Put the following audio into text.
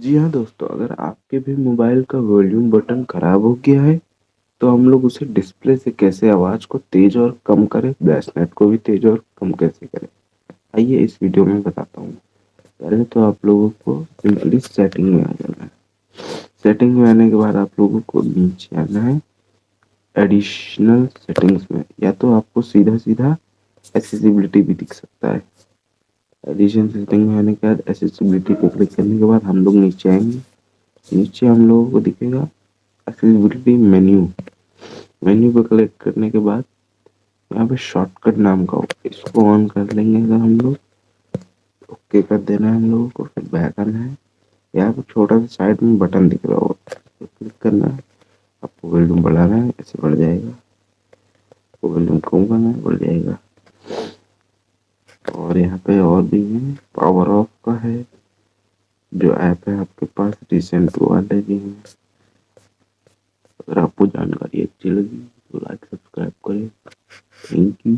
जी हाँ दोस्तों, अगर आपके भी मोबाइल का वॉल्यूम बटन खराब हो गया है, तो हम लोग उसे डिस्प्ले से कैसे आवाज़ को तेज़ और कम करें, ब्राइटनेस को भी तेज़ और कम कैसे करें, आइए इस वीडियो में बताता हूँ। पहले तो आप लोगों को सिंपली सेटिंग में आ जाना है। सेटिंग में आने के बाद आप लोगों को नीचे आना है एडिशनल सेटिंग्स में, या तो आपको सीधा सीधा एक्सेसिबिलिटी भी दिख सकता है। एडिशनल सेटिंग में आने के बाद एक्सेसिबिलिटी पे क्लिक करने के बाद हम लोग नीचे आएंगे। नीचे हम लोगों को दिखेगा एक्सेसिबिलिटी मेन्यू। मेन्यू पर क्लिक करने के बाद यहाँ पे शॉर्टकट नाम का होगा, इसको ऑन कर लेंगे। अगर हम लोग ओके कर देना है हम लोगों को, फिर बैक आना है। यहाँ पे छोटा सा साइड में बटन दिख रहा होगा, तो क्लिक करना है। आपको वॉल्यूम बढ़ाना है, ऐसे बढ़ जाएगा। आपको वॉल्यूम कम करना है, बढ़ जाएगा। और यहाँ पे और भी है, पावर ऑफ का है, जो ऐप है आपके पास रिसेंट वाले भी हैं। अगर आपको जानकारी अच्छी लगी तो लाइक सब्सक्राइब करें। Thank you.